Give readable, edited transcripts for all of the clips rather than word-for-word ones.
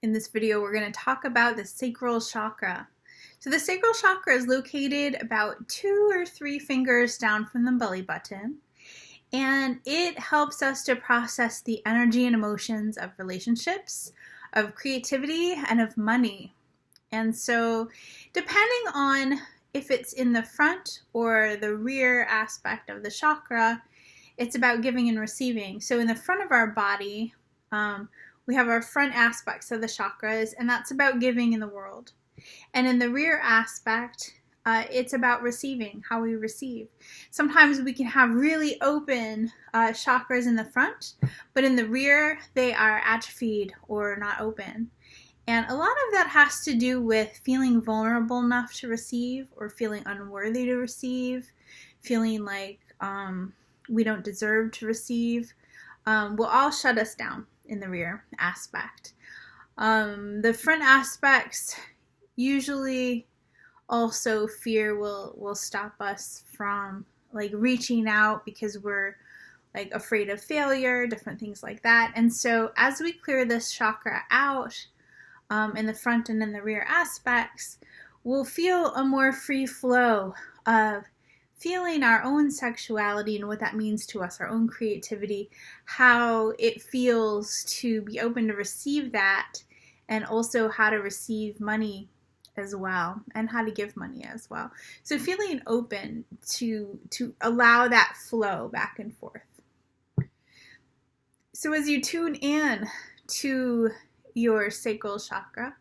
In this video, we're going to talk about the sacral chakra. So the sacral chakra is located about 2 or 3 fingers down from the belly button, and it helps us to process the energy and emotions of relationships, of creativity, and of money. And so depending on if it's in the front or the rear aspect of the chakra, it's about giving and receiving. So in the front of our body, we have our front aspects of the chakras, and that's about giving in the world. And in the rear aspect, it's about receiving, how we receive. Sometimes we can have really open chakras in the front, but in the rear, they are atrophied or not open. And a lot of that has to do with feeling vulnerable enough to receive, or feeling unworthy to receive, feeling like we don't deserve to receive. Will all shut us down in the rear aspect. The front aspects, usually also fear will stop us from like reaching out because we're like afraid of failure, different things like that. And so as we clear this chakra out in the front and in the rear aspects, we'll feel a more free flow of feeling our own sexuality and what that means to us, our own creativity, how it feels to be open to receive that, and also how to receive money as well, and how to give money as well. So feeling open to allow that flow back and forth. So as you tune in to your sacral chakra,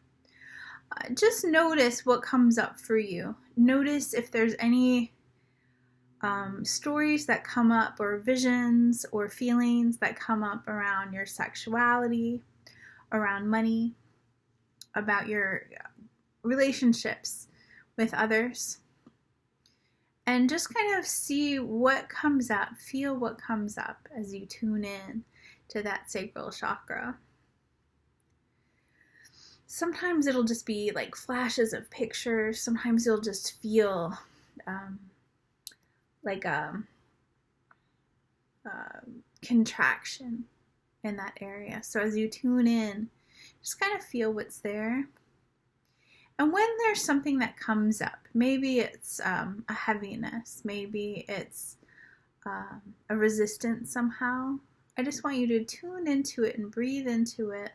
just notice what comes up for you. Notice if there's any stories that come up, or visions or feelings that come up around your sexuality, around money, about your relationships with others. And just kind of see what comes up, feel what comes up as you tune in to that sacral chakra. Sometimes it'll just be like flashes of pictures. Sometimes you'll just feel like a contraction in that area. So as you tune in, just kind of feel what's there. And when there's something that comes up, maybe it's a heaviness, maybe it's a resistance somehow, I just want you to tune into it and breathe into it.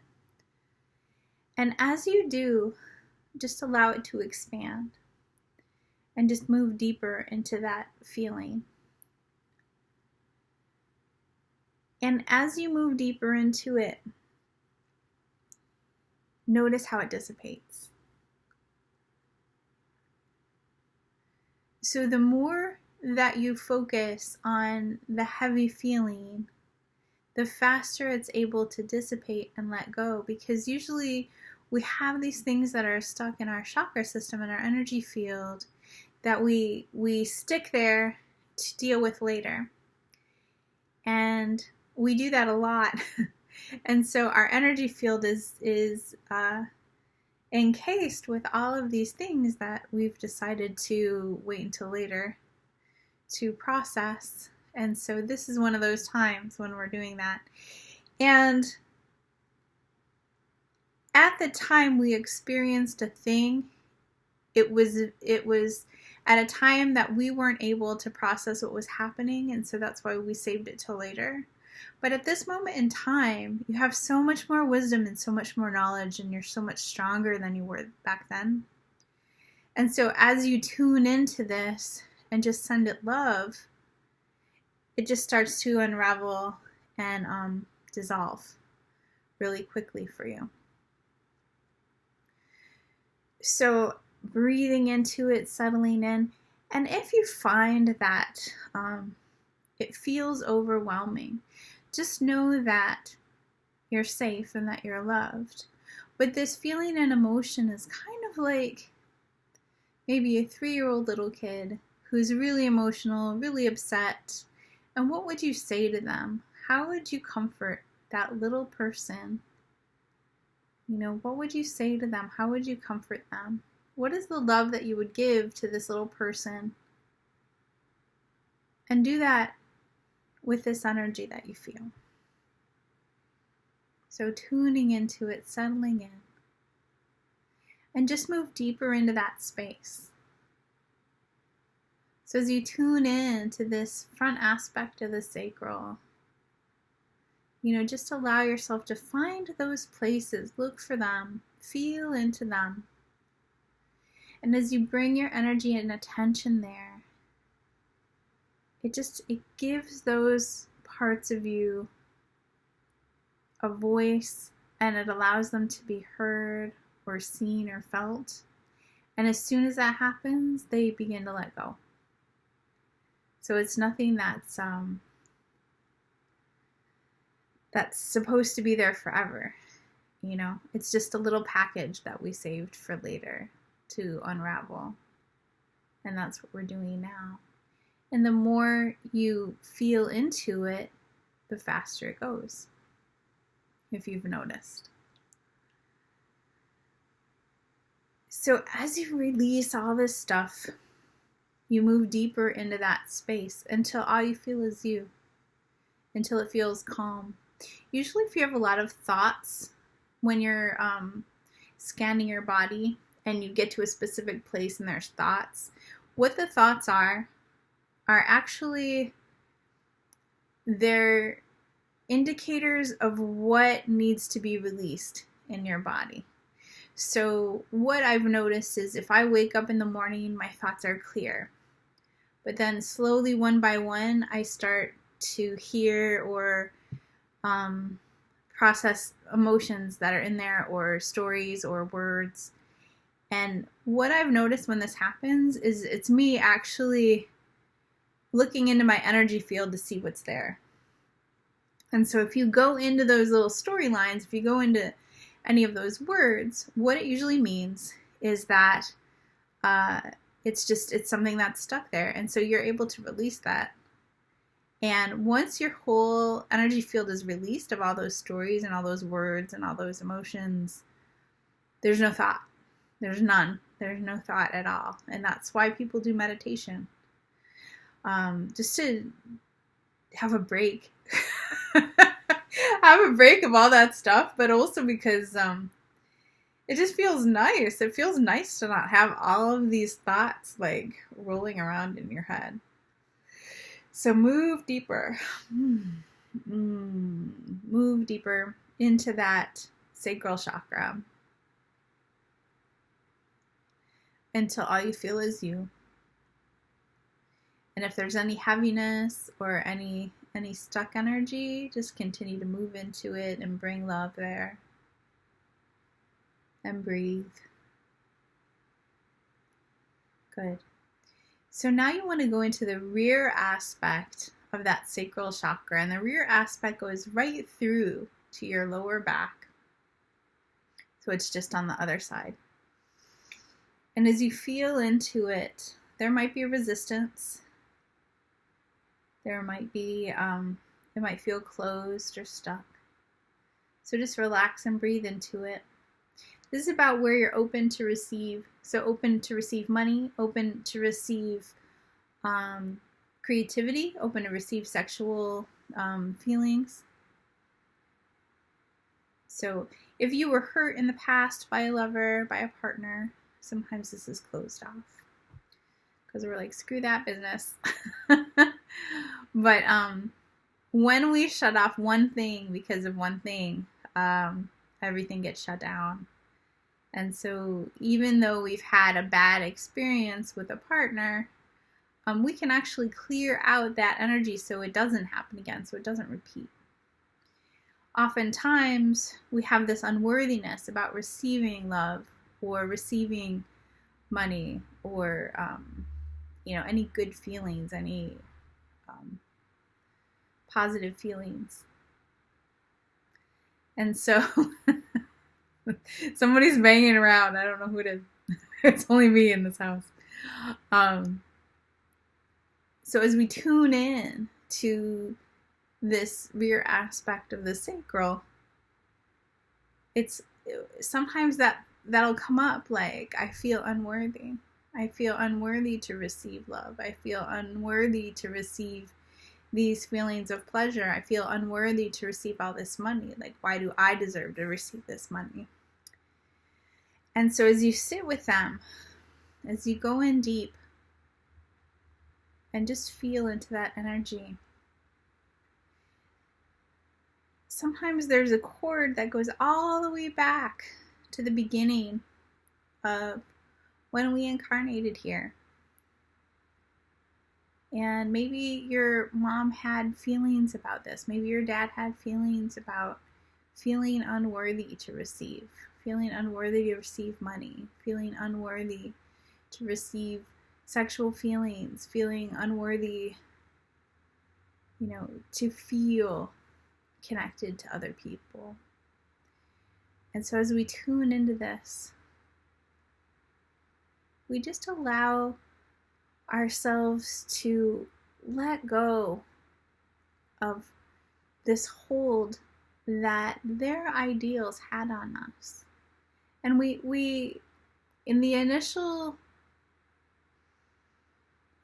And as you do, just allow it to expand and just move deeper into that feeling. And as you move deeper into it, notice how it dissipates. So the more that you focus on the heavy feeling, the faster it's able to dissipate and let go, because usually we have these things that are stuck in our chakra system, in our energy field, that we stick there to deal with later. And we do that a lot. And so our energy field is encased with all of these things that we've decided to wait until later to process. And so this is one of those times when we're doing that. And at the time we experienced a thing, it was at a time that we weren't able to process what was happening, and so that's why we saved it till later. But at this moment in time, you have so much more wisdom and so much more knowledge, and you're so much stronger than you were back then. And so as you tune into this and just send it love, it just starts to unravel and dissolve really quickly for you. So breathing into it, settling in, and if you find that it feels overwhelming, just know that you're safe and that you're loved. But this feeling and emotion is kind of like maybe a 3-year-old little kid who's really emotional, really upset. And what would you say to them? How would you comfort that little person? You know, what would you say to them? How would you comfort them? What is the love that you would give to this little person? And do that with this energy that you feel. So tuning into it, settling in. and just move deeper into that space. So as you tune in to this front aspect of the sacral, just allow yourself to find those places, look for them, feel into them. And as you bring your energy and attention there, it gives those parts of you a voice, and it allows them to be heard or seen or felt. And as soon as that happens, they begin to let go. So it's nothing that's supposed to be there forever. It's just a little package that we saved for later to unravel. And that's what we're doing now. And the more you feel into it, the faster it goes, if you've noticed. So as you release all this stuff, you move deeper into that space until all you feel is you, until it feels calm. Usually if you have a lot of thoughts when you're scanning your body and you get to a specific place and there's thoughts, what the thoughts are actually, they're indicators of what needs to be released in your body. So what I've noticed is if I wake up in the morning, my thoughts are clear. But then slowly, one by one, I start to hear or process emotions that are in there, or stories or words. And what I've noticed when this happens is it's me actually looking into my energy field to see what's there. And so if you go into those little storylines, if you go into any of those words, what it usually means is that it's something that's stuck there. And so you're able to release that. And once your whole energy field is released of all those stories and all those words and all those emotions, there's no thought. There's none. There's no thought at all. And that's why people do meditation. Just to have a break. Have a break of all that stuff, but also because it just feels nice. It feels nice to not have all of these thoughts like rolling around in your head. So move deeper. Move deeper into that sacral chakra until all you feel is you. And if there's any heaviness or any stuck energy, just continue to move into it and bring love there. And breathe. Good. So now you want to go into the rear aspect of that sacral chakra. And the rear aspect goes right through to your lower back. So it's just on the other side. And as you feel into it, there might be resistance. There might be, it might feel closed or stuck. So just relax and breathe into it. This is about where you're open to receive. So open to receive money, open to receive creativity, open to receive sexual feelings. So if you were hurt in the past by a lover, by a partner, sometimes this is closed off. Because we're like, screw that business. But when we shut off one thing because of one thing, everything gets shut down. And so even though we've had a bad experience with a partner, we can actually clear out that energy so it doesn't happen again, so it doesn't repeat. Oftentimes, we have this unworthiness about receiving love or receiving money or, any good feelings, any positive feelings. And so somebody's banging around. I don't know who it is. It's only me in this house. So as we tune in to this rear aspect of the sacral, it's sometimes that'll come up like, I feel unworthy. I feel unworthy to receive love. I feel unworthy to receive these feelings of pleasure. I feel unworthy to receive all this money. Like, why do I deserve to receive this money? And so as you sit with them, as you go in deep and just feel into that energy, sometimes there's a cord that goes all the way back to the beginning of when we incarnated here. And maybe your mom had feelings about this. Maybe your dad had feelings about feeling unworthy to receive, feeling unworthy to receive money, feeling unworthy to receive sexual feelings, feeling unworthy, to feel connected to other people. And so as we tune into this, we just allow ourselves to let go of this hold that their ideals had on us. And we in the initial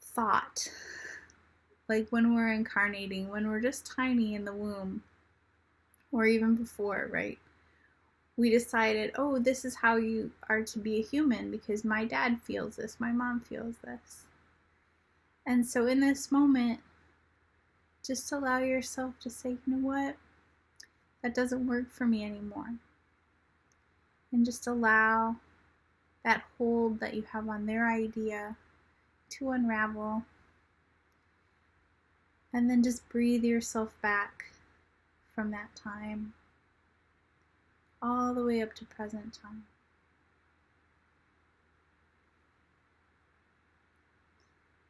thought, like when we're incarnating, when we're just tiny in the womb, or even before, right? We decided, oh, this is how you are to be a human because my dad feels this, my mom feels this. And so in this moment, just allow yourself to say, you know what? That doesn't work for me anymore. And just allow that hold that you have on their idea to unravel. And then just breathe yourself back from that time all the way up to present time.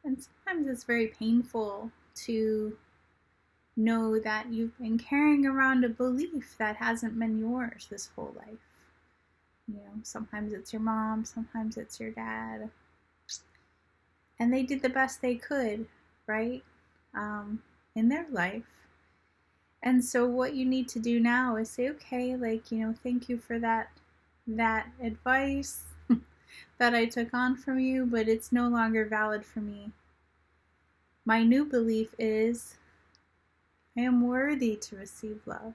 And sometimes it's very painful to know that you've been carrying around a belief that hasn't been yours this whole life. Sometimes it's your mom, sometimes it's your dad. And they did the best they could, right? In their life. And so what you need to do now is say, okay, thank you for that advice that I took on from you, but it's no longer valid for me. My new belief is I am worthy to receive love.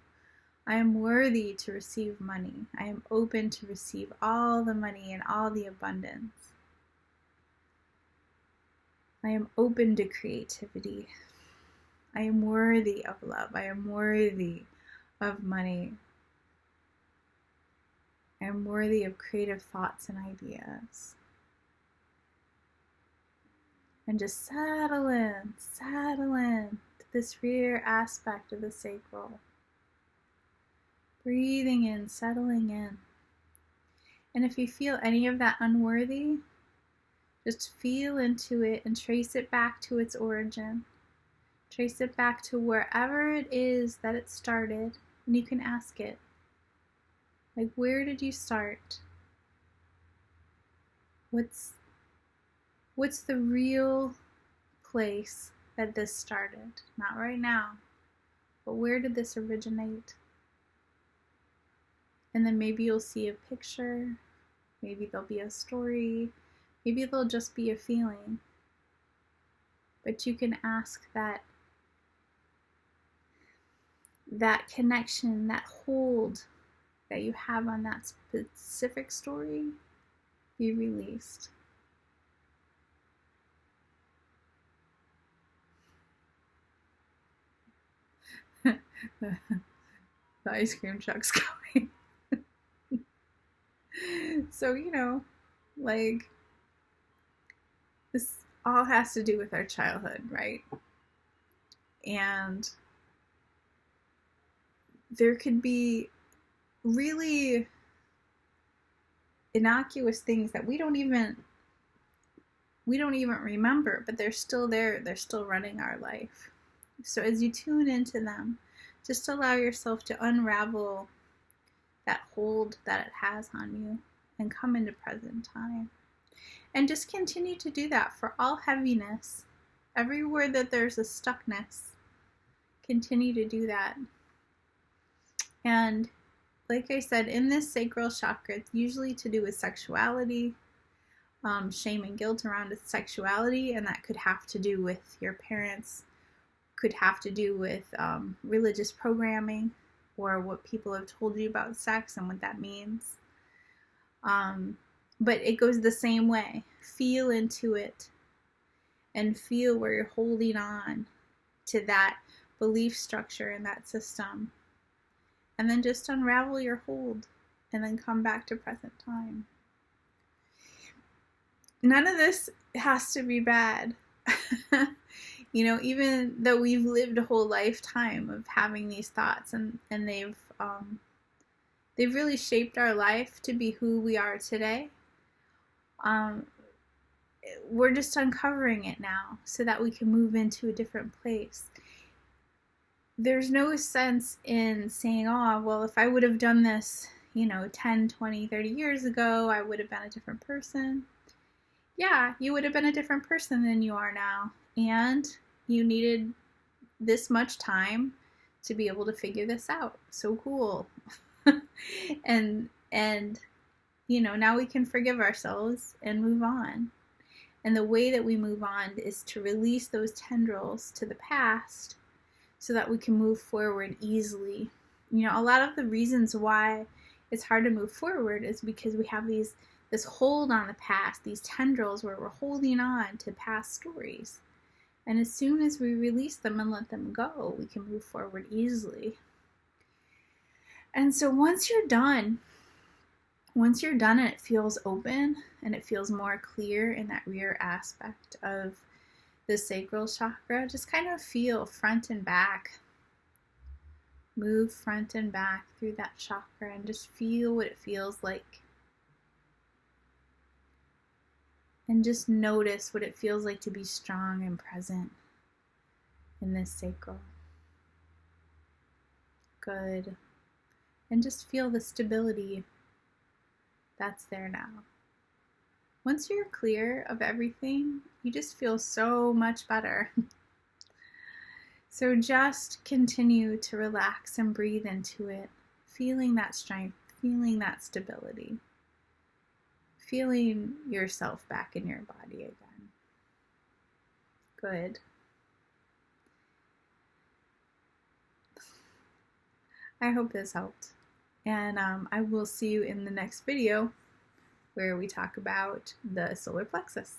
I am worthy to receive money. I am open to receive all the money and all the abundance. I am open to creativity. I am worthy of love. I am worthy of money. I am worthy of creative thoughts and ideas. And just settle in to this rear aspect of the sacral. Breathing in, settling in. And if you feel any of that unworthy, just feel into it and trace it back to its origin. Trace it back to wherever it is that it started, and you can ask it, where did you start? What's the real place that this started? Not right now, but where did this originate? And then maybe you'll see a picture, maybe there'll be a story, maybe there'll just be a feeling. But you can ask that connection, that hold that you have on that specific story be released. The ice cream truck's coming. So, this all has to do with our childhood, right? And there could be really innocuous things that we don't even remember, but they're still there. They're still running our life. So as you tune into them, just allow yourself to unravel that hold that it has on you and come into present time. And just continue to do that for all heaviness. Everywhere that there's a stuckness, continue to do that. And like I said, in this sacral chakra, it's usually to do with sexuality, shame and guilt around sexuality, and that could have to do with your parents, could have to do with religious programming, or what people have told you about sex and what that means. But it goes the same way. Feel into it and feel where you're holding on to that belief structure and that system. And then just unravel your hold and then come back to present time. None of this has to be bad. Even though we've lived a whole lifetime of having these thoughts and they've really shaped our life to be who we are today. We're just uncovering it now so that we can move into a different place. There's no sense in saying, oh, well, if I would have done this, 10, 20, 30 years ago, I would have been a different person. Yeah, you would have been a different person than you are now. And you needed this much time to be able to figure this out. So cool. and now we can forgive ourselves and move on. And the way that we move on is to release those tendrils to the past so that we can move forward easily. A lot of the reasons why it's hard to move forward is because we have this hold on the past, these tendrils where we're holding on to past stories. And as soon as we release them and let them go, we can move forward easily. And so once you're done and it feels open and it feels more clear in that rear aspect of the sacral chakra, just kind of feel front and back. Move front and back through that chakra and just feel what it feels like. And just notice what it feels like to be strong and present in this sacral. Good. And just feel the stability that's there now. Once you're clear of everything, you just feel so much better. So just continue to relax and breathe into it, feeling that strength, feeling that stability, feeling yourself back in your body again. Good. I hope this helped. And I will see you in the next video where we talk about the solar plexus.